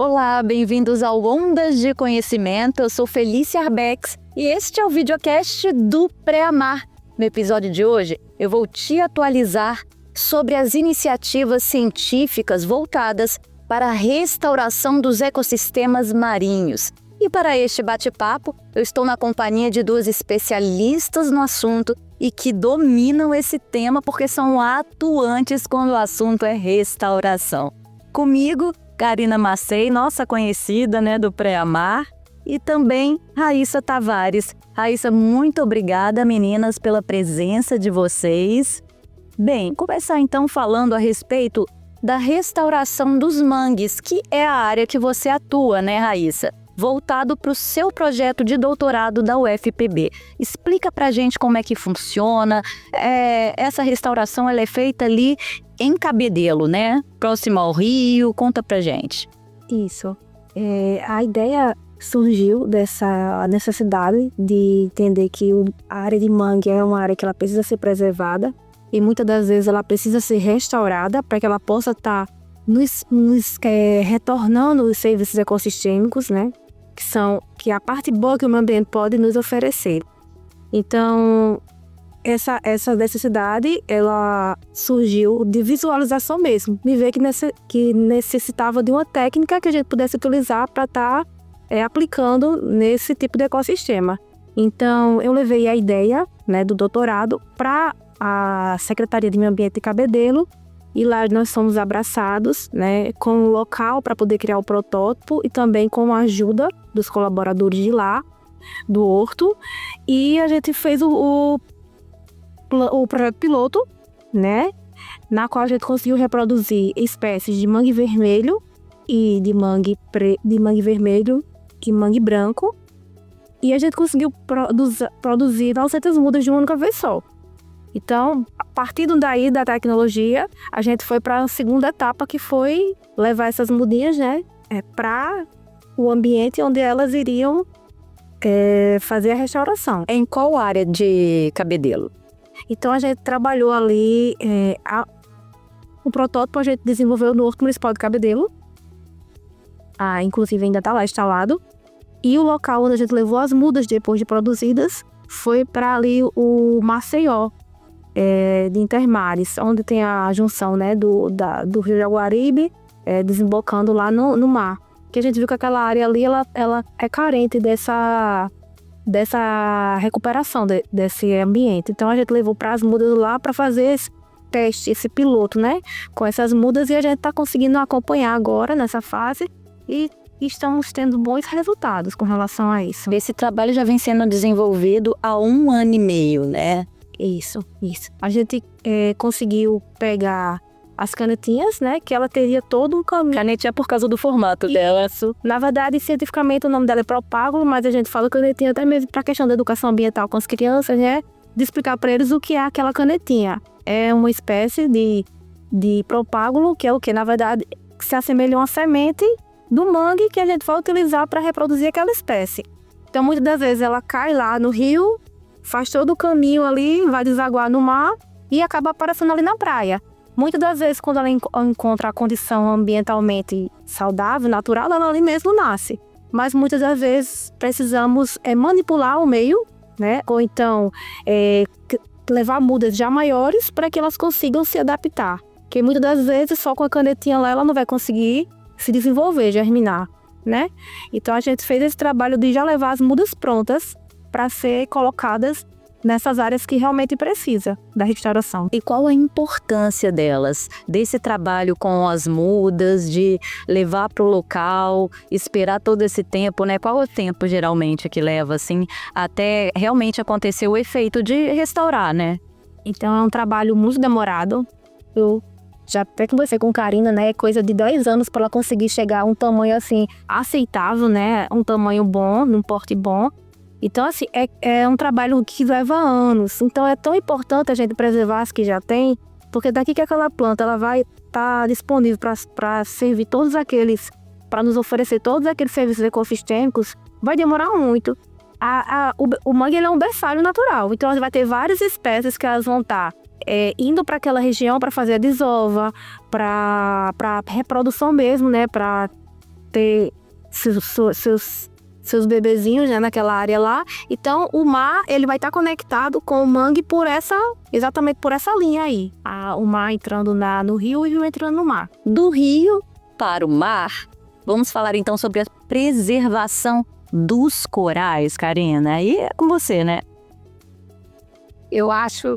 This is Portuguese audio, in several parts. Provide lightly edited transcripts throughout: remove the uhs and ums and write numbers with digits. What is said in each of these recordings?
Olá, bem-vindos ao Ondas de Conhecimento. Eu sou Felícia Arbex e este é o videocast do Pré-Amar. No episódio de hoje, eu vou te atualizar sobre as iniciativas científicas voltadas para a restauração dos ecossistemas marinhos. E para este bate-papo, eu estou na companhia de duas especialistas no assunto e que dominam esse tema porque são atuantes quando o assunto é restauração. Comigo, Karina Macei, nossa conhecida, do Pré-Amar, e também Raíssa Tavares. Raíssa, muito obrigada, meninas, pela presença de vocês. Bem, começar então falando a respeito da restauração dos mangues, que é a área que você atua, Raíssa? Voltado para o seu projeto de doutorado da UFPB. Explica pra gente como é que funciona. Essa restauração ela é feita ali em Cabedelo, próximo ao rio. Conta pra gente. Isso. A ideia surgiu dessa necessidade de entender que a área de mangue é uma área que ela precisa ser preservada e muitas das vezes ela precisa ser restaurada para que ela possa estar retornando os serviços ecossistêmicos, que é a parte boa que o meio ambiente pode nos oferecer. Então, essa necessidade, ela surgiu de visualização mesmo. Me veio que necessitava de uma técnica que a gente pudesse utilizar para estar aplicando nesse tipo de ecossistema. Então, eu levei a ideia do doutorado para a Secretaria de Meio Ambiente de Cabedelo, e lá nós somos abraçados com um local para poder criar o protótipo e também com a ajuda dos colaboradores de lá, do Horto. E a gente fez o projeto piloto, na qual a gente conseguiu reproduzir espécies de mangue vermelho e de mangue vermelho e mangue branco. E a gente conseguiu produzir 900 mudas de uma única vez só. Então, partindo daí da tecnologia, a gente foi para a segunda etapa, que foi levar essas mudinhas para o ambiente onde elas iriam fazer a restauração. Em qual área de Cabedelo? Então, a gente trabalhou ali, o protótipo a gente desenvolveu no Horto Municipal de Cabedelo, inclusive ainda está lá instalado, e o local onde a gente levou as mudas depois de produzidas foi para ali o Maceió, de Intermares, onde tem a junção do Rio Jaguaribe, desembocando lá no mar. Que a gente viu que aquela área ali ela é carente dessa recuperação desse ambiente. Então a gente levou para as mudas lá para fazer esse teste, esse piloto, com essas mudas, e a gente está conseguindo acompanhar agora nessa fase e estamos tendo bons resultados com relação a isso. Esse trabalho já vem sendo desenvolvido há 1 ano e meio, Isso. A gente conseguiu pegar as canetinhas, que ela teria todo um caminho. Canetinha por causa do formato dela. Isso. Na verdade, cientificamente, o nome dela é propágulo, mas a gente fala canetinha até mesmo para a questão da educação ambiental com as crianças, de explicar para eles o que é aquela canetinha. É uma espécie de propágulo, que é o que, na verdade, se assemelha a uma semente do mangue que a gente vai utilizar para reproduzir aquela espécie. Então, muitas das vezes, ela cai lá no rio, faz todo o caminho ali, vai desaguar no mar e acaba aparecendo ali na praia. Muitas das vezes, quando ela encontra a condição ambientalmente saudável, natural, ela ali mesmo nasce. Mas muitas das vezes precisamos manipular o meio, ou então levar mudas já maiores para que elas consigam se adaptar. Porque muitas das vezes, só com a canetinha lá, ela não vai conseguir se desenvolver, germinar, Então a gente fez esse trabalho de já levar as mudas prontas para ser colocadas nessas áreas que realmente precisa da restauração. E qual a importância delas, desse trabalho com as mudas, de levar para o local, esperar todo esse tempo, Qual é o tempo geralmente que leva, até realmente acontecer o efeito de restaurar, Então é um trabalho muito demorado. Eu já até conversei com Karina, é coisa de 10 anos para ela conseguir chegar a um tamanho aceitável, um tamanho bom, num porte bom. Então, é um trabalho que leva anos. Então, é tão importante a gente preservar as que já tem, porque daqui que aquela planta ela vai estar disponível para servir para nos oferecer todos aqueles serviços ecossistêmicos, vai demorar muito. O mangue ele é um berçário natural, então vai ter várias espécies que elas vão estar indo para aquela região para fazer a desova, para reprodução mesmo, para ter seus bebezinhos, né, naquela área lá. Então, o mar, ele vai estar conectado com o mangue exatamente por essa linha aí. O mar entrando no rio e o rio entrando no mar. Do rio para o mar, vamos falar então sobre a preservação dos corais, Karina. Aí é com você, né? Eu acho,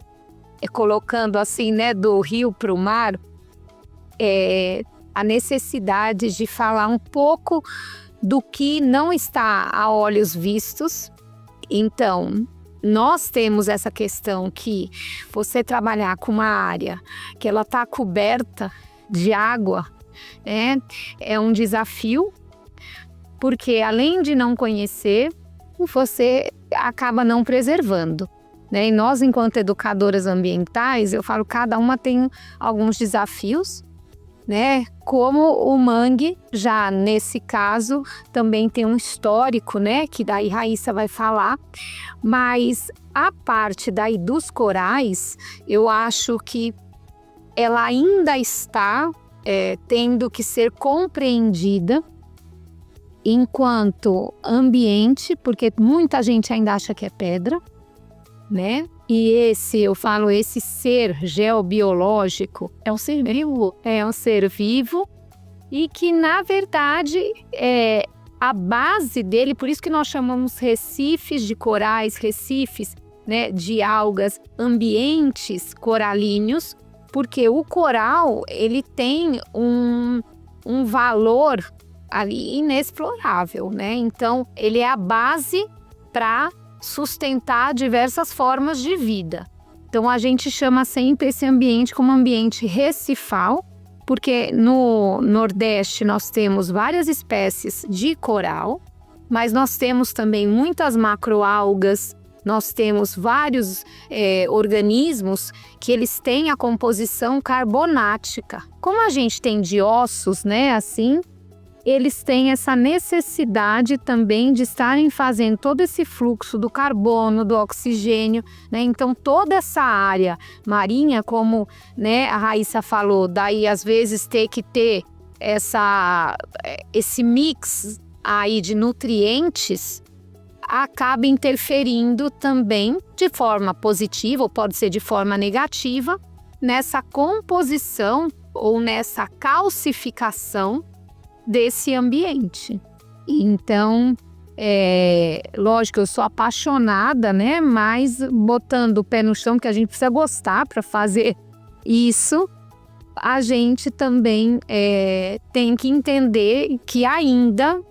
colocando assim, né, do rio para o mar, a necessidade de falar um pouco do que não está a olhos vistos. Então, nós temos essa questão que você trabalhar com uma área que ela está coberta de água, é um desafio, porque além de não conhecer, você acaba não preservando. E nós, enquanto educadoras ambientais, eu falo, cada uma tem alguns desafios, né? Como o mangue, já nesse caso, também tem um histórico, né? Que daí Raíssa vai falar. Mas a parte daí dos corais, eu acho que ela ainda está tendo que ser compreendida enquanto ambiente, porque muita gente ainda acha que é pedra, né? E esse ser geobiológico É um ser vivo. é um ser vivo e que, na verdade, a base dele, por isso que nós chamamos recifes de corais, recifes, né, de algas, ambientes coralíneos, porque o coral, ele tem um valor ali inexplorável, né? Então, ele é a base para sustentar diversas formas de vida. Então, a gente chama sempre esse ambiente como ambiente recifal, porque no Nordeste nós temos várias espécies de coral, mas nós temos também muitas macroalgas, nós temos vários organismos que eles têm a composição carbonática. Como a gente tem de ossos, né, assim, eles têm essa necessidade também de estarem fazendo todo esse fluxo do carbono, do oxigênio, né? Então, toda essa área marinha, como, né, a Raíssa falou, daí às vezes ter que ter esse mix aí de nutrientes, acaba interferindo também de forma positiva, ou pode ser de forma negativa, nessa composição ou nessa calcificação desse ambiente. Então, lógico, eu sou apaixonada, né? Mas botando o pé no chão, que a gente precisa gostar para fazer isso, a gente também tem que entender que ainda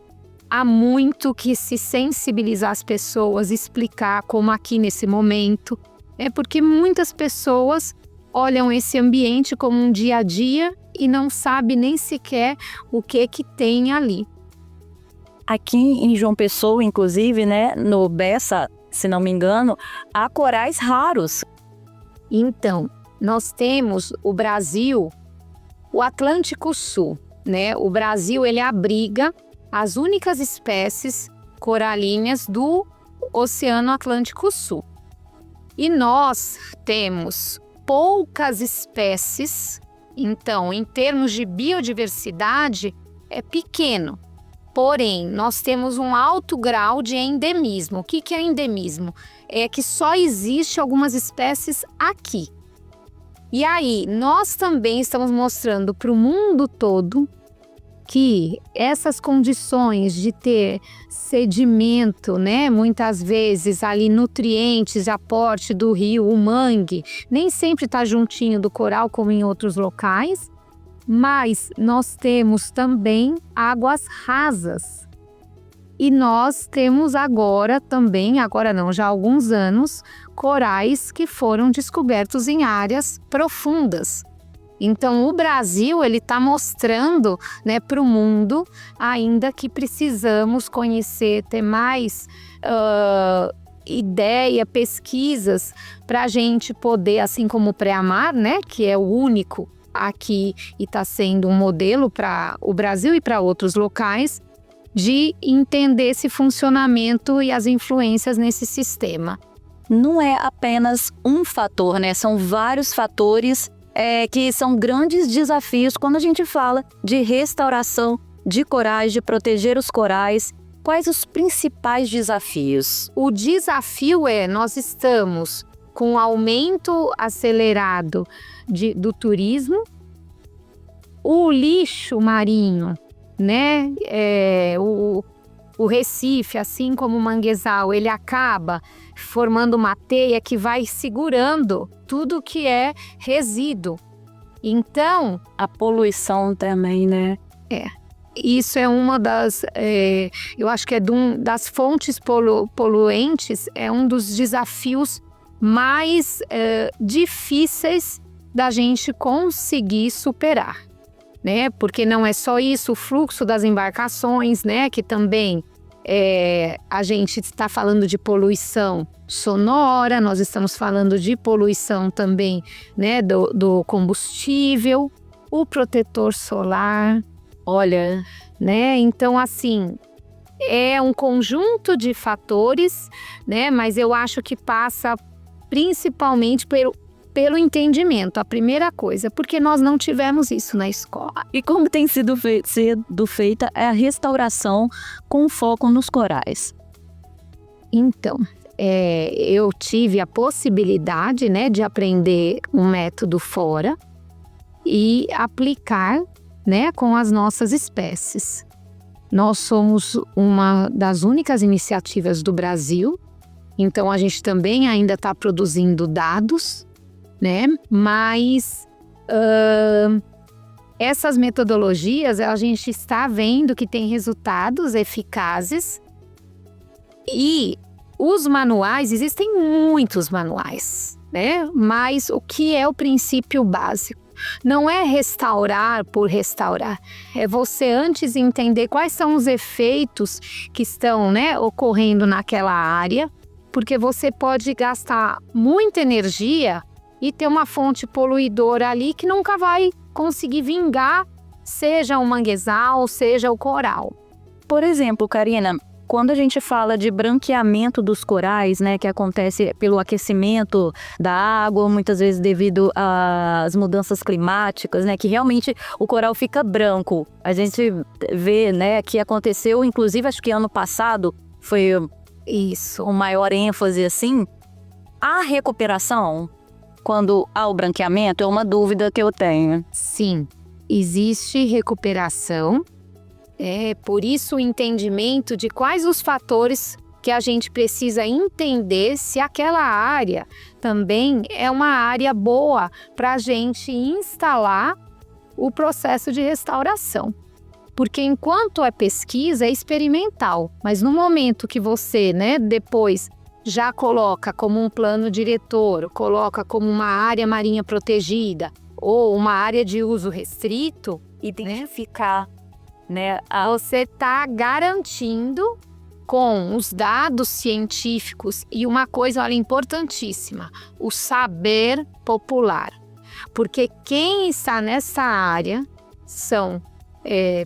há muito que se sensibilizar as pessoas, explicar como aqui nesse momento, porque muitas pessoas olham esse ambiente como um dia a dia e não sabe nem sequer o que tem ali. Aqui em João Pessoa, inclusive, né, no Bessa, se não me engano, há corais raros. Então, nós temos o Brasil, o Atlântico Sul, né? O Brasil, ele abriga as únicas espécies coralíneas do Oceano Atlântico Sul. E nós temos poucas espécies. Então, em termos de biodiversidade, é pequeno. Porém, nós temos um alto grau de endemismo. O que é endemismo? É que só existe algumas espécies aqui. E aí, nós também estamos mostrando para o mundo todo que essas condições de ter sedimento, né, muitas vezes ali nutrientes de aporte do rio, o mangue, nem sempre está juntinho do coral como em outros locais, mas nós temos também águas rasas. E nós temos agora também, agora não, já há alguns anos, corais que foram descobertos em áreas profundas. Então, o Brasil, ele está mostrando, né, para o mundo ainda que precisamos conhecer, ter mais ideia, pesquisas para a gente poder, assim como o Pré-Amar, né, que é o único aqui e está sendo um modelo para o Brasil e para outros locais, de entender esse funcionamento e as influências nesse sistema. Não é apenas um fator, né? São vários fatores que são grandes desafios quando a gente fala de restauração de corais, de proteger os corais. Quais os principais desafios? O desafio nós estamos com um aumento acelerado do turismo, o lixo marinho, né? O Recife, assim como o manguezal, ele acaba formando uma teia que vai segurando tudo que é resíduo. Então, a poluição também, né? Isso é uma das, eu acho que das fontes poluentes, é um dos desafios mais difíceis da gente conseguir superar, né? Porque não é só isso, o fluxo das embarcações, né? Que também a gente está falando de poluição sonora, nós estamos falando de poluição também, né? Do combustível, o protetor solar. Olha, né? Então, assim, é um conjunto de fatores, né? Mas eu acho que passa principalmente pelo entendimento, a primeira coisa, porque nós não tivemos isso na escola. e como tem sido feita a restauração com foco nos corais? Então, eu tive a possibilidade, né, de aprender um método fora e aplicar, né, com as nossas espécies. Nós somos uma das únicas iniciativas do Brasil, então a gente também ainda está produzindo dados, né? Mas essas metodologias a gente está vendo que tem resultados eficazes e os manuais, existem muitos manuais, né? Mas o que é o princípio básico? Não é restaurar por restaurar, é você antes entender quais são os efeitos que estão, né, ocorrendo naquela área, porque você pode gastar muita energia e ter uma fonte poluidora ali que nunca vai conseguir vingar, seja o manguezal, seja o coral. Por exemplo, Karina, quando a gente fala de branqueamento dos corais, né, que acontece pelo aquecimento da água, muitas vezes devido às mudanças climáticas, né, que realmente o coral fica branco. A gente vê, né, que aconteceu, inclusive acho que ano passado foi Isso. o maior ênfase assim. A recuperação, quando há o branqueamento, é uma dúvida que eu tenho. Sim, existe recuperação. Por isso o entendimento de quais os fatores que a gente precisa entender se aquela área também é uma área boa para a gente instalar o processo de restauração. Porque enquanto é pesquisa, é experimental, mas no momento que você, né, depois já coloca como um plano diretor, coloca como uma área marinha protegida ou uma área de uso restrito, Identificar, né? Você está garantindo com os dados científicos e uma coisa, olha, importantíssima, o saber popular. Porque quem está nessa área são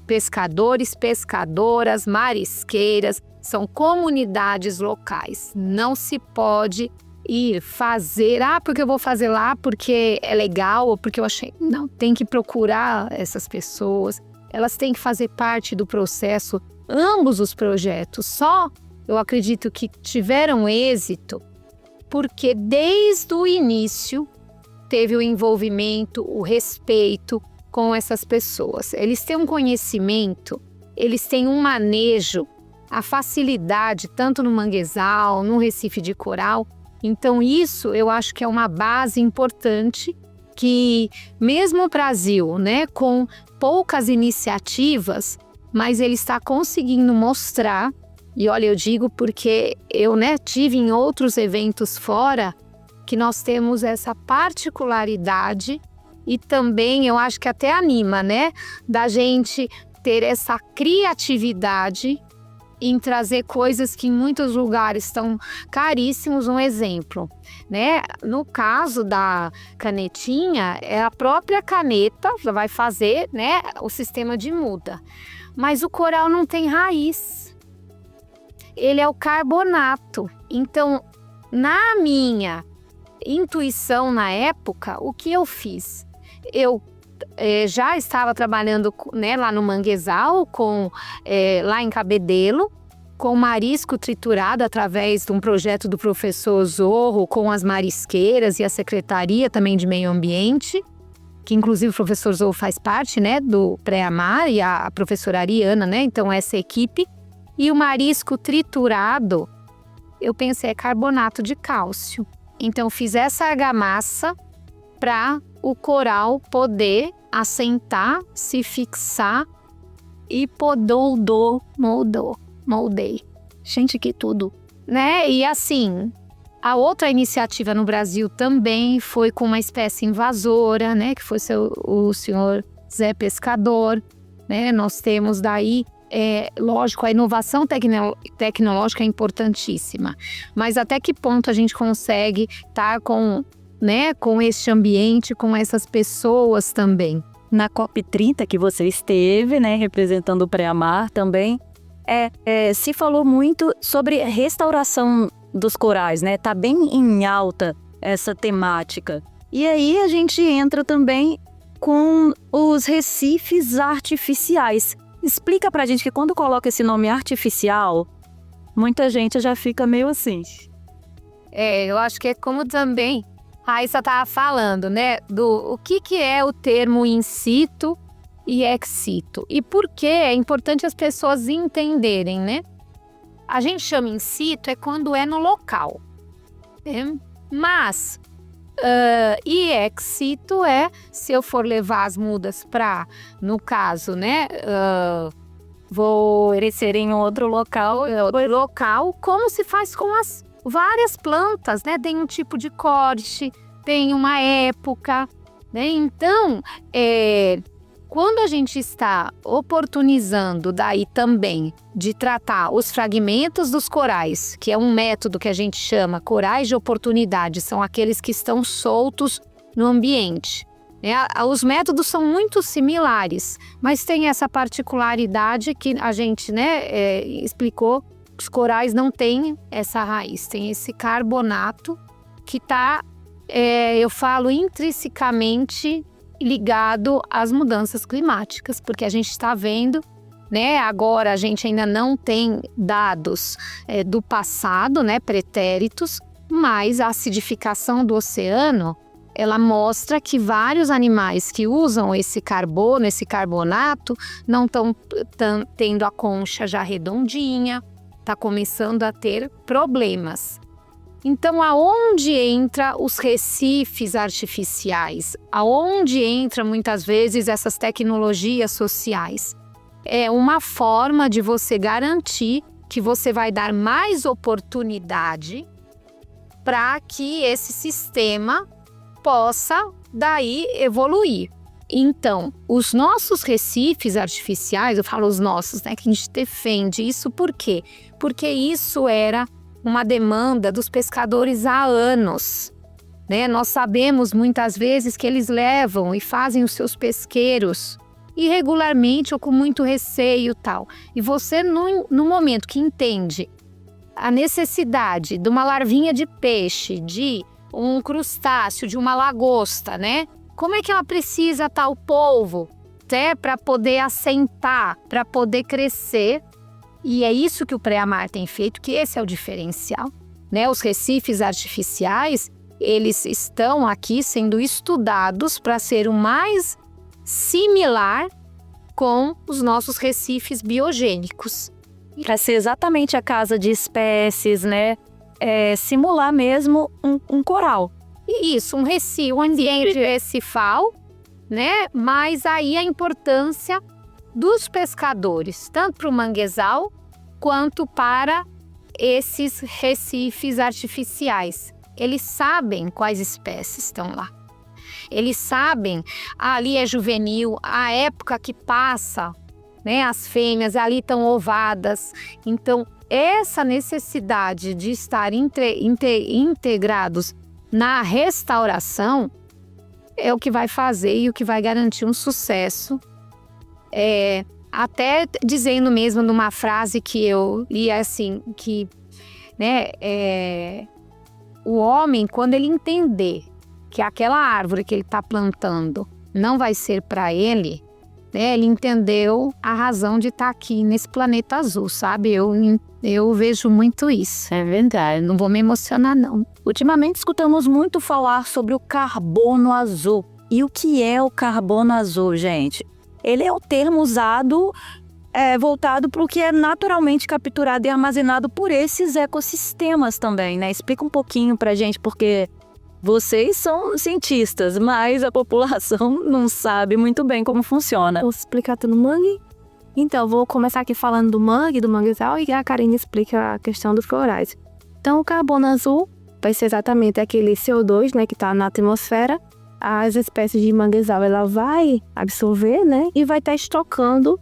pescadores, pescadoras, marisqueiras, são comunidades locais. Não se pode ir fazer, porque eu vou fazer lá porque é legal ou porque eu achei. Não, tem que procurar essas pessoas. Elas têm que fazer parte do processo, ambos os projetos. Só eu acredito que tiveram êxito porque desde o início teve o envolvimento, o respeito com essas pessoas. Eles têm um conhecimento, eles têm um manejo, a facilidade tanto no manguezal, no Recife de coral. Então isso eu acho que é uma base importante que mesmo o Brasil, né, com poucas iniciativas, mas ele está conseguindo mostrar, e olha, eu digo porque eu, né, tive em outros eventos fora, que nós temos essa particularidade e também eu acho que até anima, né, da gente ter essa criatividade em trazer coisas que em muitos lugares estão caríssimos. Um exemplo, né? No caso da canetinha, é a própria caneta vai fazer, né, o sistema de muda. Mas o coral não tem raiz. Ele é o carbonato. Então, na minha intuição na época, o que eu fiz? Eu já estava trabalhando, né, lá no manguezal, lá em Cabedelo, com marisco triturado através de um projeto do professor Zorro, com as marisqueiras e a Secretaria também de Meio Ambiente, que inclusive o professor Zorro faz parte, né, do Pré-Amar, e a professora Ariana, né, então essa equipe. E o marisco triturado, eu pensei, é carbonato de cálcio. Então fiz essa argamassa para o coral poder assentar, se fixar e moldei. Gente, que tudo. Né? E assim, a outra iniciativa no Brasil também foi com uma espécie invasora, né? Que foi o senhor Zé Pescador, né? Nós temos daí, lógico, a inovação tecnológica é importantíssima, mas até que ponto a gente consegue estar com este ambiente, com essas pessoas também? Na COP30 que você esteve, né, representando o Pré-Amar também, se falou muito sobre restauração dos corais, né? Tá bem em alta essa temática. E aí a gente entra também com os recifes artificiais. Explica pra gente que quando coloca esse nome artificial, muita gente já fica meio assim. Eu acho que é como também a Raíssa estava falando, né? O que é o termo in situ e ex situ. E por que é importante as pessoas entenderem, né? A gente chama in situ quando é no local, né? Mas e ex situ se eu for levar as mudas para, no caso, né? Vou crescer em outro local, como se faz com as várias plantas, né? Tem um tipo de corte, tem uma época, né? Então, quando a gente está oportunizando daí também de tratar os fragmentos dos corais, que é um método que a gente chama corais de oportunidade, são aqueles que estão soltos no ambiente. Os métodos são muito similares, mas tem essa particularidade que a gente, explicou. Os corais não têm essa raiz, tem esse carbonato que está, eu falo, intrinsecamente ligado às mudanças climáticas, porque a gente está vendo, né? Agora a gente ainda não tem dados do passado, né, pretéritos, mas a acidificação do oceano, ela mostra que vários animais que usam esse carbono, esse carbonato, não estão tendo a concha já redondinha, está começando a ter problemas. Então, aonde entra os recifes artificiais? Aonde entra muitas vezes essas tecnologias sociais? É uma forma de você garantir que você vai dar mais oportunidade para que esse sistema possa daí evoluir. Então, os nossos recifes artificiais, eu falo os nossos, né, que a gente defende isso, por quê? Porque isso era uma demanda dos pescadores há anos, né? Nós sabemos muitas vezes que eles levam e fazem os seus pesqueiros irregularmente ou com muito receio e tal. E você, no momento que entende a necessidade de uma larvinha de peixe, de um crustáceo, de uma lagosta, né? Como é que ela precisa tal polvo, né, para poder assentar, para poder crescer? E é isso que o Pré-Amar tem feito, que esse é o diferencial, né? Os recifes artificiais, eles estão aqui sendo estudados para ser o mais similar com os nossos recifes biogênicos. Para ser exatamente a casa de espécies, né? Simular mesmo um coral. Isso, um ambiente recifal, né? Mas aí a importância dos pescadores, tanto para o manguezal quanto para esses recifes artificiais. Eles sabem quais espécies estão lá. Eles sabem, ali é juvenil, a época que passa, né? As fêmeas ali estão ovadas. Então, essa necessidade de estar integrados na restauração é o que vai fazer e o que vai garantir um sucesso. Até dizendo mesmo numa frase que eu li assim, que, né, o homem, quando ele entender que aquela árvore que ele está plantando não vai ser para ele, né? Ele entendeu a razão de estar aqui nesse planeta azul, sabe? Eu vejo muito isso, é verdade, não vou me emocionar não. Ultimamente escutamos muito falar sobre o carbono azul. E o que é o carbono azul, gente? Ele é o termo usado voltado para o que é naturalmente capturado e armazenado por esses ecossistemas também, né? Explica um pouquinho pra gente, porque vocês são cientistas, mas a população não sabe muito bem como funciona. Vou explicar tudo no mangue? Então, vou começar aqui falando do manguezal, e a Karine explica a questão dos corais. Então, o carbono azul vai ser exatamente aquele CO2, né, que está na atmosfera. As espécies de manguezal, ela vai absorver, né, e vai estar estocando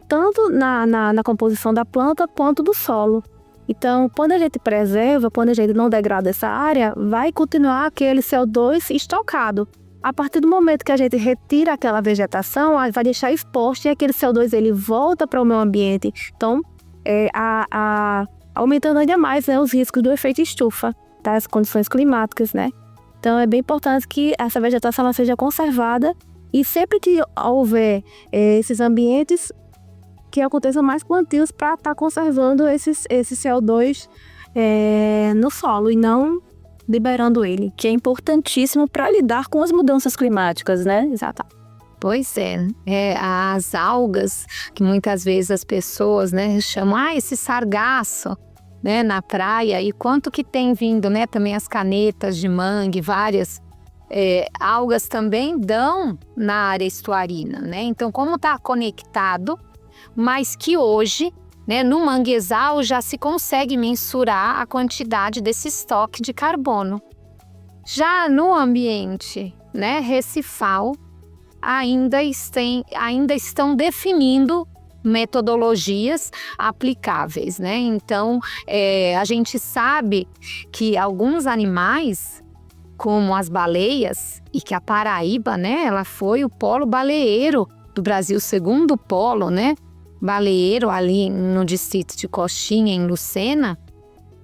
tanto na composição da planta quanto do solo. Então, quando a gente preserva, quando a gente não degrada essa área, vai continuar aquele CO2 estocado. A partir do momento que a gente retira aquela vegetação, vai deixar exposto e aquele CO2 ele volta para o meio ambiente. Então, aumentando ainda mais, né, os riscos do efeito estufa, das condições climáticas, né? Então, é bem importante que essa vegetação ela seja conservada e sempre que houver esses ambientes, que aconteçam mais plantios para estar conservando esse CO2 no solo e não liberando ele. Que é importantíssimo para lidar com as mudanças climáticas, né? Exato. Pois as algas, que muitas vezes as pessoas, né, chamam, esse sargaço, né, na praia, e quanto que tem vindo, né, também as canetas de mangue, várias algas também dão na área estuarina, né? Então, como está conectado, mas que hoje, né, no manguezal já se consegue mensurar a quantidade desse estoque de carbono. Já no ambiente, né, recifal, ainda estão definindo metodologias aplicáveis, né? Então, a gente sabe que alguns animais, como as baleias, e que a Paraíba, né, ela foi o polo baleeiro do Brasil, segundo polo, né, baleeiro ali no distrito de Coxinha, em Lucena,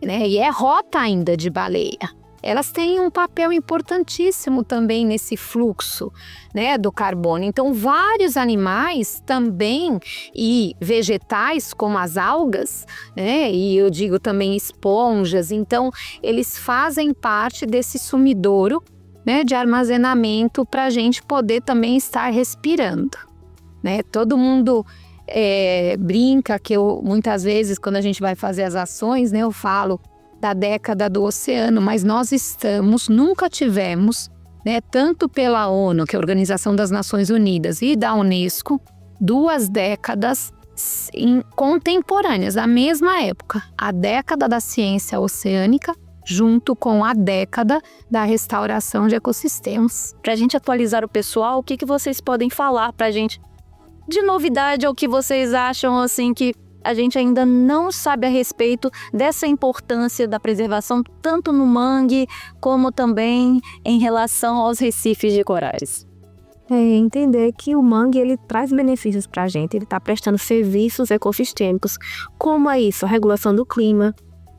né, e é rota ainda de baleia. Elas têm um papel importantíssimo também nesse fluxo, né, do carbono. Então, vários animais também e vegetais, como as algas, né, e eu digo também esponjas, então eles fazem parte desse sumidouro, né, de armazenamento para a gente poder também estar respirando, né? Todo mundo brinca que muitas vezes quando a gente vai fazer as ações, né, eu falo da década do oceano, mas nós nunca tivemos, né, tanto pela ONU, que é a Organização das Nações Unidas, e da Unesco, 2 décadas contemporâneas, da mesma época, a década da ciência oceânica, junto com a década da restauração de ecossistemas. Para a gente atualizar o pessoal, o que vocês podem falar para a gente de novidade, ou que vocês acham assim que a gente ainda não sabe a respeito dessa importância da preservação, tanto no mangue como também em relação aos recifes de corais? Entender que o mangue ele traz benefícios para a gente, ele está prestando serviços ecossistêmicos. Como é isso? A regulação do clima.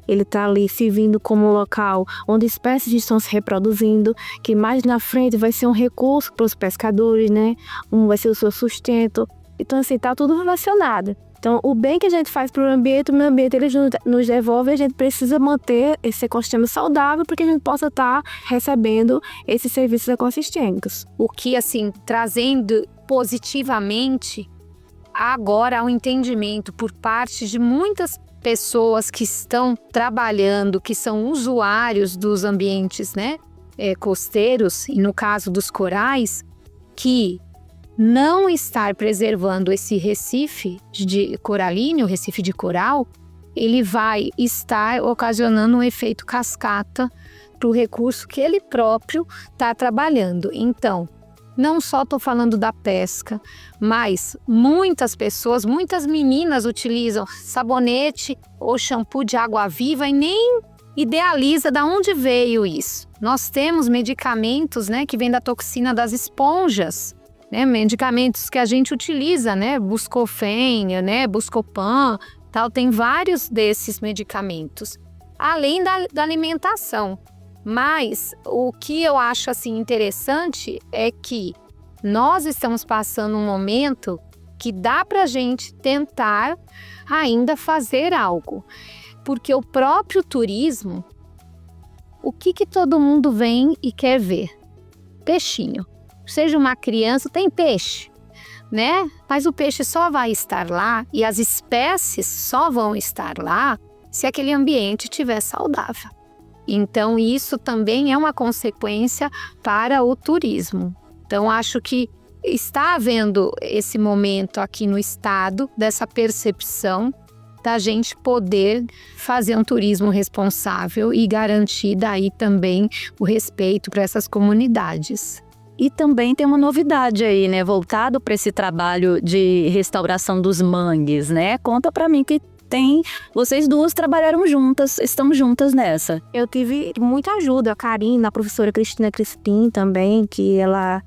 Ele está ali servindo como um local onde espécies estão se reproduzindo, que mais na frente vai ser um recurso para os pescadores, né? Vai ser o seu sustento. Então, assim, está tudo relacionado. Então, o bem que a gente faz para o meio ambiente ele nos devolve, a gente precisa manter esse ecossistema saudável para que a gente possa estar recebendo esses serviços ecossistêmicos. O que, assim, trazendo positivamente agora o entendimento por parte de muitas pessoas que estão trabalhando, que são usuários dos ambientes, né, costeiros, e no caso dos corais, que não estar preservando esse recife de coralíneo, recife de coral, ele vai estar ocasionando um efeito cascata para o recurso que ele próprio está trabalhando. Então, não só estou falando da pesca, mas muitas pessoas, muitas meninas utilizam sabonete ou shampoo de água-viva e nem idealiza de onde veio isso. Nós temos medicamentos, né, que vêm da toxina das esponjas, né, medicamentos que a gente utiliza, né, Buscofem, né, Buscopan, tal, tem vários desses medicamentos, além da alimentação. Mas o que eu acho assim interessante é que nós estamos passando um momento que dá para a gente tentar ainda fazer algo. Porque o próprio turismo, o que todo mundo vem e quer ver? Peixinho. Seja uma criança, tem peixe, né? Mas o peixe só vai estar lá e as espécies só vão estar lá se aquele ambiente estiver saudável. Então, isso também é uma consequência para o turismo. Então, acho que está havendo esse momento aqui no estado, dessa percepção da gente poder fazer um turismo responsável e garantir daí também o respeito para essas comunidades. E também tem uma novidade aí, né? Voltado para esse trabalho de restauração dos mangues, né? Conta para mim que vocês duas trabalharam juntas, estão juntas nessa. Eu tive muita ajuda, a Karina, a professora Cristina Crispim também, que ela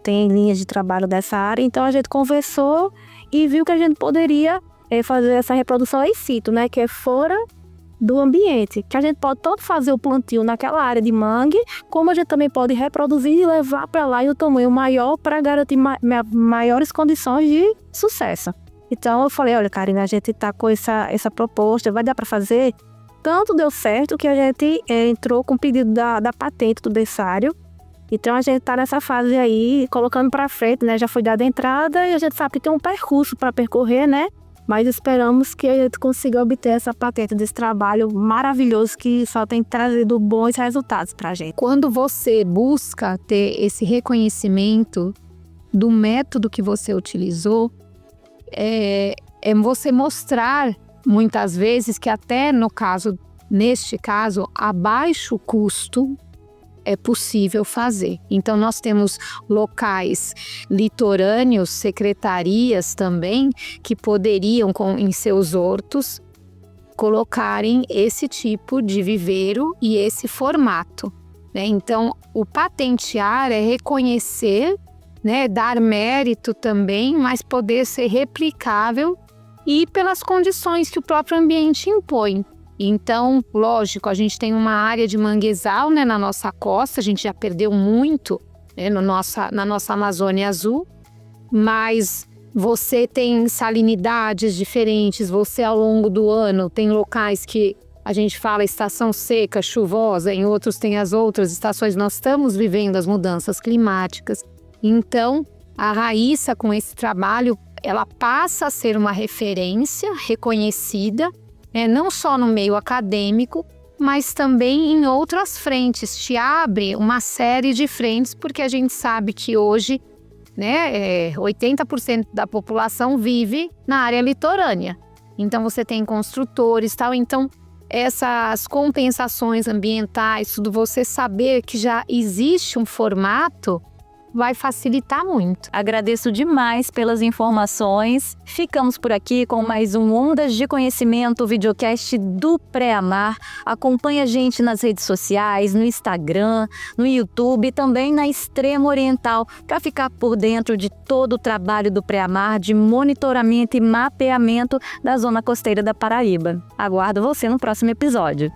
tem linhas de trabalho dessa área. Então a gente conversou e viu que a gente poderia fazer essa reprodução in situ, né? Que é fora do ambiente, que a gente pode tanto fazer o plantio naquela área de mangue, como a gente também pode reproduzir e levar para lá em um tamanho maior para garantir maiores condições de sucesso. Então eu falei, olha, Karina, a gente está com essa proposta, vai dar para fazer? Tanto deu certo que a gente entrou com o pedido da patente do berçário. Então a gente está nessa fase aí, colocando para frente, né? Já foi dada a entrada e a gente sabe que tem um percurso para percorrer, né? Mas esperamos que a gente consiga obter essa patente desse trabalho maravilhoso que só tem trazido bons resultados para a gente. Quando você busca ter esse reconhecimento do método que você utilizou, é você mostrar muitas vezes que até neste caso, a baixo custo, é possível fazer. Então, nós temos locais litorâneos, secretarias também, que poderiam, em seus hortos, colocarem esse tipo de viveiro e esse formato, né? Então, o patentear é reconhecer, né, dar mérito também, mas poder ser replicável e pelas condições que o próprio ambiente impõe. Então, lógico, a gente tem uma área de manguezal, né, na nossa costa, a gente já perdeu muito, né, na nossa Amazônia Azul, mas você tem salinidades diferentes, você ao longo do ano tem locais que a gente fala estação seca, chuvosa, em outros tem as outras estações, nós estamos vivendo as mudanças climáticas. Então, a Raíssa, com esse trabalho, ela passa a ser uma referência reconhecida, não só no meio acadêmico, mas também em outras frentes. Te abre uma série de frentes, porque a gente sabe que hoje, 80% da população vive na área litorânea. Então, você tem construtores e tal. Então, essas compensações ambientais, tudo você saber que já existe um formato, vai facilitar muito. Agradeço demais pelas informações. Ficamos por aqui com mais um Ondas de Conhecimento, videocast do Pré-Amar. Acompanhe a gente nas redes sociais, no Instagram, no YouTube e também na Extrema Oriental, para ficar por dentro de todo o trabalho do Pré-Amar de monitoramento e mapeamento da zona costeira da Paraíba. Aguardo você no próximo episódio.